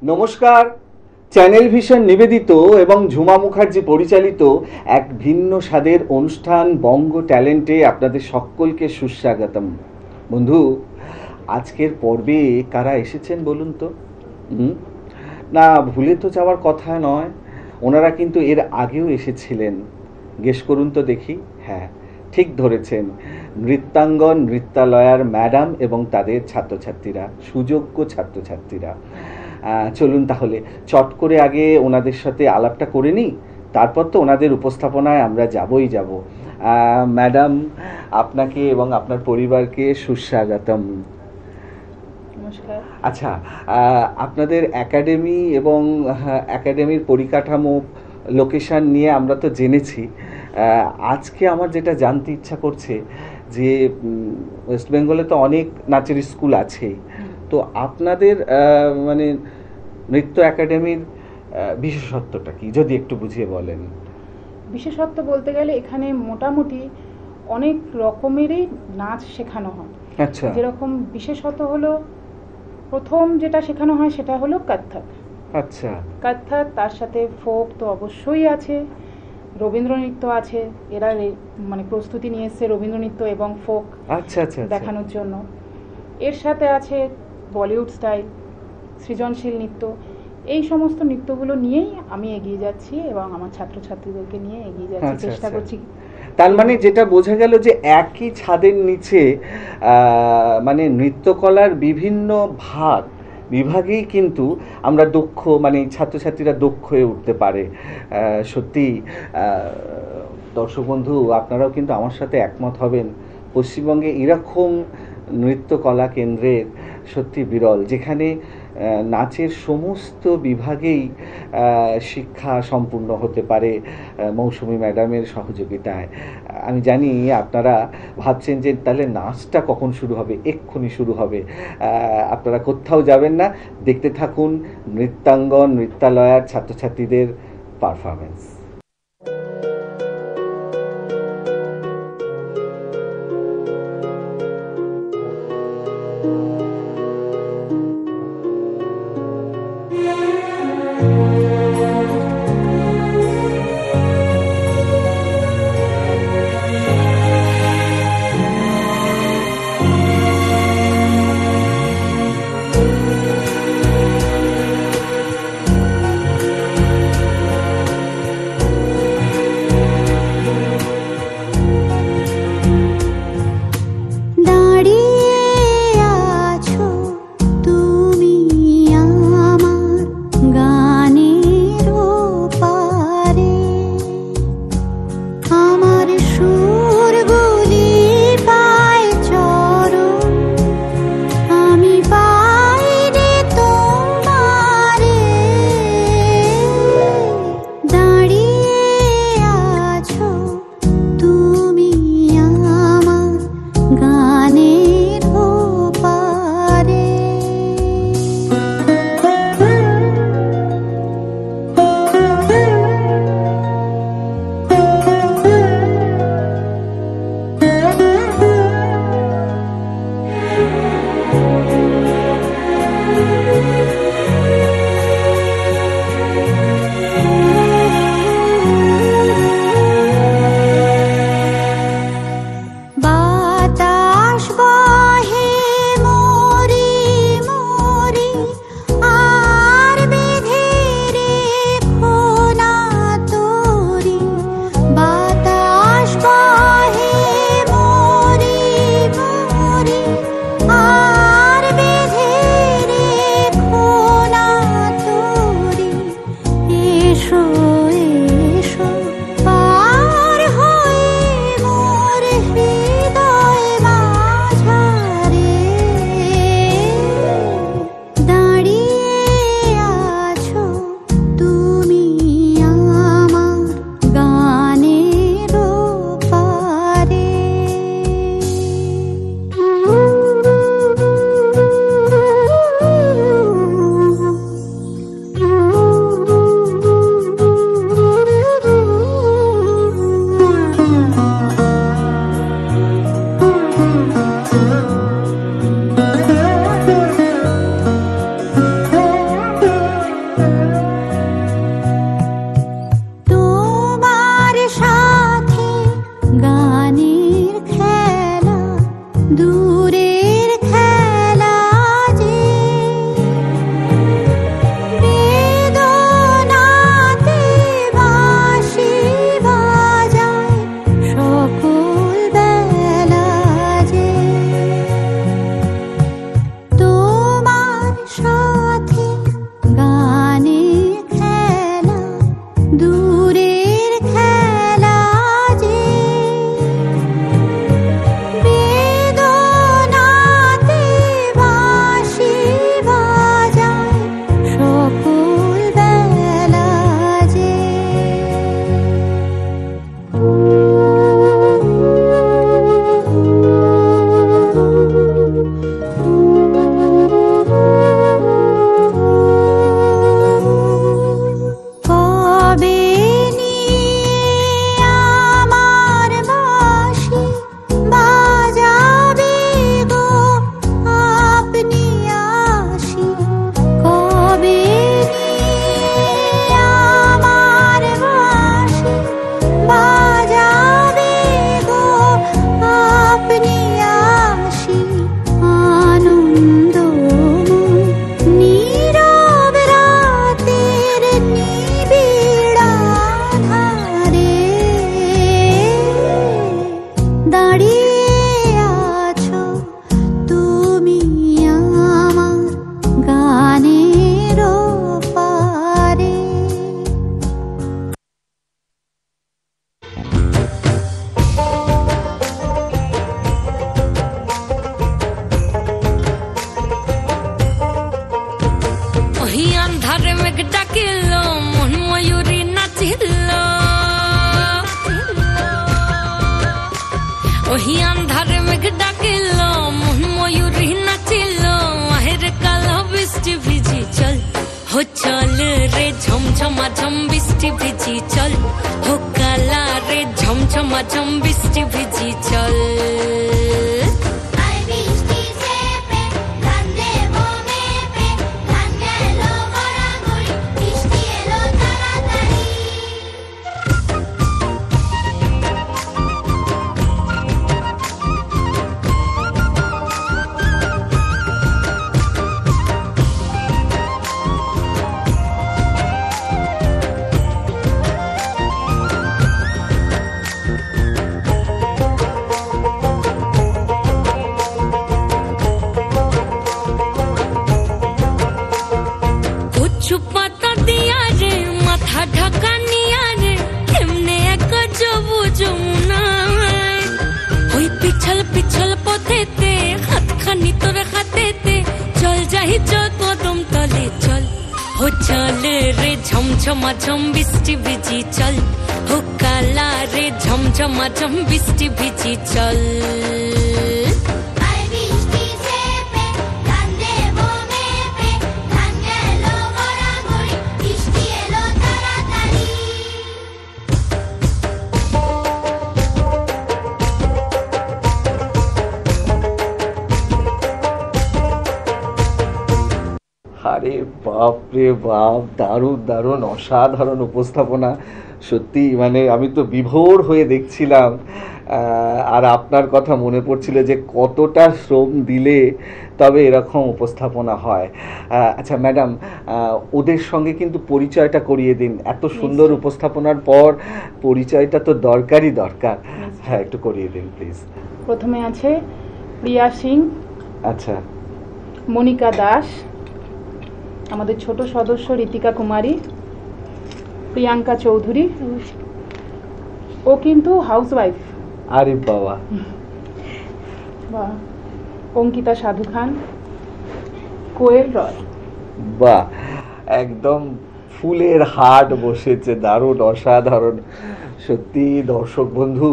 নমস্কার। Channel vision নিবেদিত এবং ঝুমা মুখার্জি পরিচালিত এক ভিন্ন স্বাদের অনুষ্ঠান বঙ্গ ট্যালেন্টে আপনাদের সকলকে সুস্বাগতম। বন্ধু, আজকের পর্বে কারা এসেছেন বলুন তো? হুম? না, ভুলে তো যাওয়ার কথা নয়। ওনারা কিন্তু এর আগেও এসেছিলেন। গেস করুন তো দেখি। হ্যাঁ, ঠিক ধরেছেন। নৃত্যাঙ্গন নৃত্যালয়ার ম্যাডাম এবং তাদের ছাত্রছাত্রীরা, সুযোগ্য ছাত্রছাত্রীরা। চলুন তাহলে চট করে আগে ওনাদের সাথে আলাপটা করে নিই, তারপর তো ওনাদের উপস্থাপনায় আমরা যাবই যাব। ম্যাডাম, আপনাকে এবং আপনার পরিবারকে সুস্বাগতম। নমস্কার। আচ্ছা, আপনাদের একাডেমি এবং একাডেমির পরিকাঠামো, লোকেশন নিয়ে আমরা তো জেনেছি। আজকে আমার যেটা জানতে ইচ্ছা করছে যে ওয়েস্ট বেঙ্গলে তো অনেক নাচের স্কুল আছেই, তো আপনাদের মানে নৃত্য একাডেমির বিশেষত্বটা কি যদি একটু বুঝিয়ে বলেন। বিশেষত্ব বলতে গেলে এখানে মোটামুটি অনেক রকমেরই নাচ শেখানো হয়। আচ্ছা যেরকম বিশেষত হলো, প্রথম যেটা শেখানো হয় সেটা হলো কত্থক। আচ্ছা কত্থক, তার সাথে ফোক তো অবশ্যই আছে, রবীন্দ্র নৃত্য আছে। এরা মানে প্রস্তুতি নিয়ে এসছে রবীন্দ্র নৃত্য এবং ফোক আচ্ছা আচ্ছা দেখানোর জন্য। এর সাথে আছে বলিউড স্টাইল, সৃজনশীল নৃত্য। এই সমস্ত নৃত্যগুলো নিয়েই আমি এগিয়ে যাচ্ছি এবং আমার ছাত্রছাত্রীদেরকে নিয়ে এগিয়ে যাচ্ছি, আচ্ছা, চেষ্টা আচ্ছা। করছি। তার মানে যেটা বোঝা গেল যে একই ছাদের নিচে মানে নৃত্যকলার বিভিন্ন বিভাগেই কিন্তু আমরা দক্ষ, মানে ছাত্রছাত্রীরা দক্ষ হয়ে উঠতে পারে। সত্যি দর্শক বন্ধু, আপনারাও কিন্তু আমার সাথে একমত হবেন। পশ্চিমবঙ্গে এরকম নৃত্যকলা কেন্দ্রের সত্যি বিরল, যেখানে নাচের সমস্ত বিভাগেই শিক্ষা সম্পূর্ণ হতে পারে মৌসুমী ম্যাডামের সহযোগিতায়। আমি জানি আপনারা ভাবছেন যে তাহলে নাচটা কখন শুরু হবে, এক্ষুনি শুরু হবে। আপনারা কোথাও যাবেন না, দেখতে থাকুন নৃত্যাঙ্গন নৃত্যালয়ার ছাত্রছাত্রীদের পারফরমেন্স। ওহি আন্ধারে মেঘ ডাকিল মন ময়ূরী নাচিল আহের কালো বৃষ্টি ভিজি চল হো চল রে ঝমঝমা ঝম বৃষ্টি ভিজি চল হো কালা রে ঝমঝমা ঝম বৃষ্টি ভিজি চল কচু পাতা দিয়া রে মাথা ঢাকা নিয়া রে এমনে এক যাবো যমুনায় ওই পিছল পিছল পথেতে হাতখানি তোর হাতেতে চল যাই চল কদম তলে চল হো চল রে ঝমঝমা ঝম বৃষ্টি ভিজি চল হো কালা রে ঝমঝমা ঝম বৃষ্টি ভিজি চল আরে বাপ রে বাপ, দারুণ দারুণ অসাধারণ উপস্থাপনা। সত্যি মানে আমি তো বিভোর হয়ে দেখছিলাম, আর আপনার কথা মনে পড়ছিল যে কতটা শ্রম দিলে তবে এরকম উপস্থাপনা হয়। আচ্ছা ম্যাডাম, ওদের সঙ্গে কিন্তু পরিচয়টা করিয়ে দিন। এত সুন্দর নিশ্চয়ই। উপস্থাপনার পর পরিচয়টা তো দরকারই দরকার। হ্যাঁ, একটু করিয়ে দিন প্লিজ। প্রথমে আছে প্রিয়া সিং, আচ্ছা, মনিকা দাস, আমাদের ছোট সদস্য ঋতিকা কুমারী, প্রিয়াঙ্কা চৌধুরী, ও কিন্তু হাউসওয়াইফ, আরে বাবা, বা অঙ্কিতা সাধু খান, কোয়েল রয়। বাহ, একদম ফুলের হাট বসেছে, দারুণ অসাধারণ। সত্যি দর্শক বন্ধু,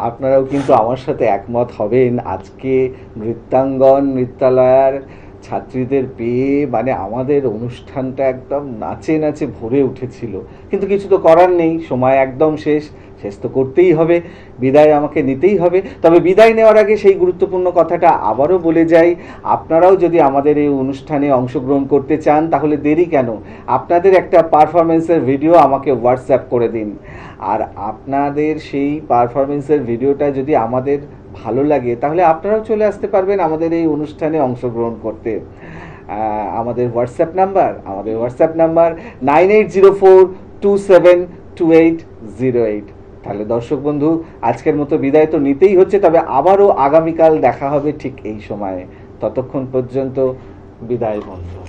আপনারাও কিন্তু আমার সাথে একমত হবেন। আজকে নৃত্যাঙ্গন নৃত্যালয়ার ছাত্রীদের পেয়ে মানে আমাদের অনুষ্ঠানটা একদম নাচে নাচে ভরে উঠেছিল। কিন্তু কিছু তো করার নেই, সময় একদম শেষ, শেষ তো করতেই হবে, বিদায় আমাকে নিতেই হবে। তবে বিদায় নেওয়ার আগে সেই গুরুত্বপূর্ণ কথাটা আবারও বলে যাই, আপনারাও যদি আমাদের এই অনুষ্ঠানে অংশগ্রহণ করতে চান তাহলে দেরি কেন, আপনাদের একটা পারফরমেন্সের ভিডিও আমাকে হোয়াটসঅ্যাপ করে দিন। আর আপনাদের সেই পারফরমেন্সের ভিডিওটা যদি আমাদের ভালো লাগে তাহলে আপনারাও চলে আসতে পারবেন আমাদের এই অনুষ্ঠানে অংশগ্রহণ করতে। আমাদের হোয়াটসঅ্যাপ নাম্বার 9804272808। তাহলে দর্শক বন্ধু, আজকের মতো বিদায় তো নিতেই হচ্ছে, তবে আবারও আগামীকাল দেখা হবে ঠিক এই সময়ে। ততক্ষণ পর্যন্ত বিদায় বন্ধু।